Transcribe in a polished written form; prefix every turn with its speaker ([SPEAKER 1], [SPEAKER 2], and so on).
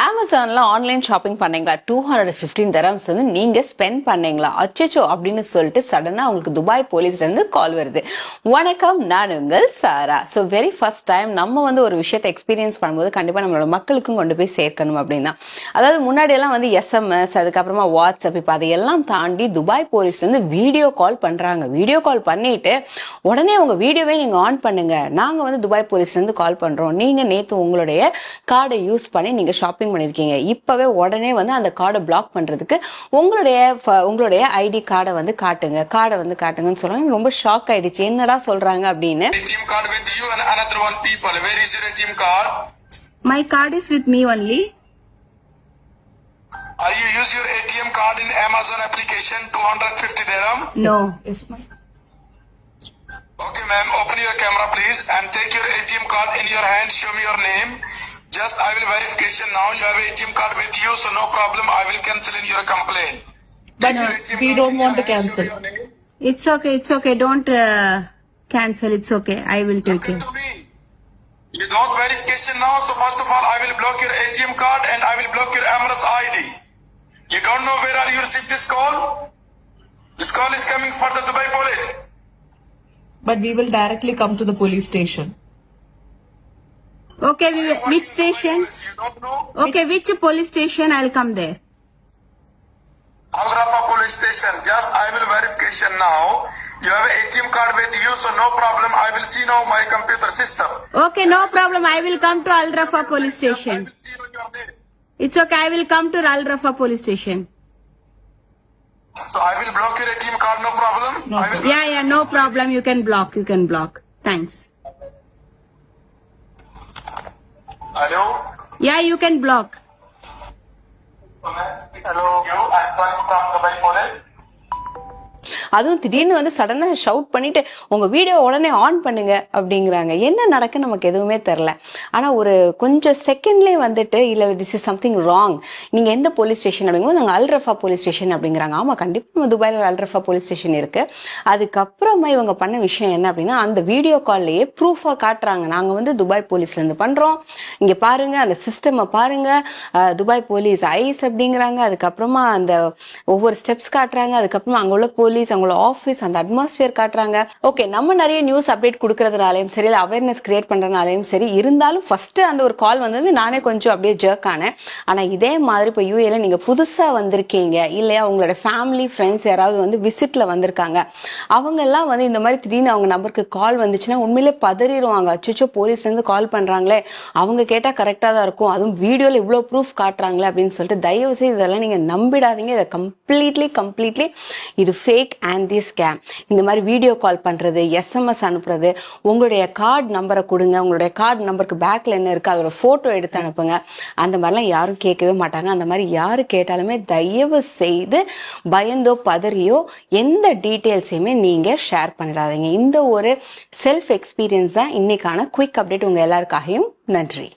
[SPEAKER 1] அமேசான்ல online shopping பண்ணீங்களா 215 dirhams வந்து நீங்க ஸ்பெண்ட் பண்ணீங்களா அச்சச்சோ அப்படின்னு சொல்லிட்டு சடனா உங்களுக்கு துபாய் போலீஸ்ல இருந்து கால் வருது. வணக்கம், நான் உங்கள் சாரா. ஸோ வெரி ஃபர்ஸ்ட் டைம் நம்ம வந்து ஒரு விஷயத்தை எக்ஸ்பீரியன்ஸ் பண்ணும்போது கண்டிப்பா நம்மளோட மக்களுக்கும் கொண்டு போய் சேர்க்கணும் அப்படின்னா, அதாவது முன்னாடி எல்லாம் வந்து எஸ்எம்எஸ், அதுக்கப்புறமா வாட்ஸ்அப், இப்போ அதையெல்லாம் தாண்டி துபாய் போலீஸ்ல இருந்து வீடியோ கால் பண்றாங்க. வீடியோ கால் பண்ணிட்டு உடனே உங்க வீடியோவே நீங்க ஆன் பண்ணுங்க, நாங்க வந்து துபாய் போலீஸ்ல இருந்து கால் பண்றோம், நீங்க நேத்து உங்களுடைய கார்டை யூஸ் பண்ணி நீங்க ஷாப்பிங் பண்ணிருக்கீங்க, இப்பவே உடனே வந்து அந்த கார்டை பிளாக் பண்றதுக்கு உங்களுடைய ஐடி கார்டை வந்து காட்டுங்கன்னு சொல்றாங்க. ரொம்ப ஷாக் ஆயிடுச்சு, என்னடா சொல்றாங்க அப்படின்னு.
[SPEAKER 2] My card is with me only.
[SPEAKER 3] Are you use your ATM card in Amazon application 250 dirham?
[SPEAKER 2] No.
[SPEAKER 3] Okay, ma'am. Open your camera, please, and take your ATM card in your hand. Show me your name. Just I will verification now. You have ATM card with you, so no problem. I will cancel in your complaint.
[SPEAKER 4] But we don't want to cancel.
[SPEAKER 2] It's okay. Don't cancel. It's okay. I will take it.
[SPEAKER 3] You don't verification now, so first of all, I will block your ATM card and I will block your Emirates ID. You don't know where are you received this call? This call is coming for the Dubai police.
[SPEAKER 4] But we will directly come to the police station.
[SPEAKER 2] Okay, which station?
[SPEAKER 3] You don't know?
[SPEAKER 2] Okay, which police station? I'll come there.
[SPEAKER 3] Al Rafa police station. Just I will verification now. You have an ATM card with you, so no problem. I will see now my computer system.
[SPEAKER 2] Okay, no problem. I will come to Al Rafa police station. It's okay. I will come to Al Rafa police station.
[SPEAKER 3] So I will block your ATM card, no problem?
[SPEAKER 4] No
[SPEAKER 3] I will
[SPEAKER 2] Yeah, no problem. You can block. Thanks.
[SPEAKER 3] Hello?
[SPEAKER 2] Yeah, you can block.
[SPEAKER 3] Hello? I'm calling from Dubai police.
[SPEAKER 1] அதுவும் திடீர்னு வந்து சடனா shout பண்ணிட்டு உங்க video உடனே on பண்ணுங்க அப்படிங்கிறாங்க. என்ன நடக்கு நமக்கு எதுவுமே தெரியல. ஆனா ஒரு கொஞ்சம் செகண்ட்லேயே வந்துட்டு இல்ல திஸ் இஸ் சம்திங் ராங், நீங்க எந்த போலீஸ் ஸ்டேஷன் அப்படிங்கும்போது நாங்கள் அல் ரஃபா போலீஸ் ஸ்டேஷன் அப்படிங்கிறாங்க. ஆமா, கண்டிப்பா நம்ம துபாயில அல் ரஃபா போலீஸ் ஸ்டேஷன் இருக்கு. அதுக்கப்புறமா இவங்க பண்ண விஷயம் என்ன அப்படின்னா, அந்த வீடியோ கால்லையே ப்ரூஃபா காட்டுறாங்க, நாங்க வந்து துபாய் போலீஸ்ல இருந்து பண்றோம், இங்க பாருங்க அந்த சிஸ்டம் பாருங்க, துபாய் போலீஸ் ஐஸ் அப்படிங்கிறாங்க. அதுக்கப்புறமா அந்த ஒவ்வொரு ஸ்டெப்ஸ் காட்டுறாங்க. அதுக்கப்புறமா அங்க உள்ள போலீஸ், அவங்களோட ஆஃபீஸ், அந்த அட்மாஸ்பியர் காட்டுறாங்க. ஓகே, நம்ம நிறைய நியூஸ் அப்டேட் கொடுக்கறதுனாலையும் சரி, அவேர்னஸ் கிரியேட் பண்றதுனாலையும் சரி, இருந்தாலும் ஃபர்ஸ்ட் அந்த ஒரு கால் வந்தது நானே கொஞ்சம் அப்படியே ஜர்க் ஆனேன். ஆனா இதே மாதிரி இப்போ யூஏல நீங்க புதுசா வந்திருக்கீங்க இல்லையா, உங்களோட ஃபேமிலி ஃப்ரெண்ட்ஸ் யாராவது வந்து விசிட்ல வந்திருக்காங்க, அவங்க எல்லாம் வந்து இந்த மாதிரி திடீர்னு அவங்க நம்பருக்கு கால் வந்துச்சுன்னா உண்மையிலே பதறிடுவாங்க. அச்சோ, போலீஸ்ல இருந்து கால் பண்றாங்களே, அவங்க கேட்டா கரெக்டா தான் இருக்கும், அதுவும் வீடியோல இவ்வளவு ப்ரூஃப் காட்டுறாங்களே அப்படின்னு சொல்லிட்டு தயவு செய்து இதெல்லாம் நீங்க நம்பிடாதீங்க. இதை கம்ப்ளீட்லி இது ஃபேக் அண்ட் தி ஸ்கேம். இந்த மாதிரி வீடியோ கால் பண்றது, எஸ்எம்எஸ் அனுப்புறது, உங்களுடைய கார்டு நம்பரை கொடுங்க, உங்களுடைய கார்டு நம்பருக்கு பேக்ல என்ன இருக்கு அதோட போட்டோ எடுத்து அனுப்புங்க, அந்த மாதிரிலாம் யாரும் கேட்கவே மாட்டாங்க. அந்த மாதிரி யாரு கேட்டாலுமே தயவு செய்து பயந்தோ பதறியோ எந்த டீட்டெயில்ஸையுமே நீங்க ஷேர் பண்ணிடாதீங்க. இந்த ஒரு செல்ஃப் எக்ஸ்பீரியன்ஸ் தான் இன்னைக்கான குயிக் அப்டேட் உங்க எல்லாருக்காகவும். நன்றி.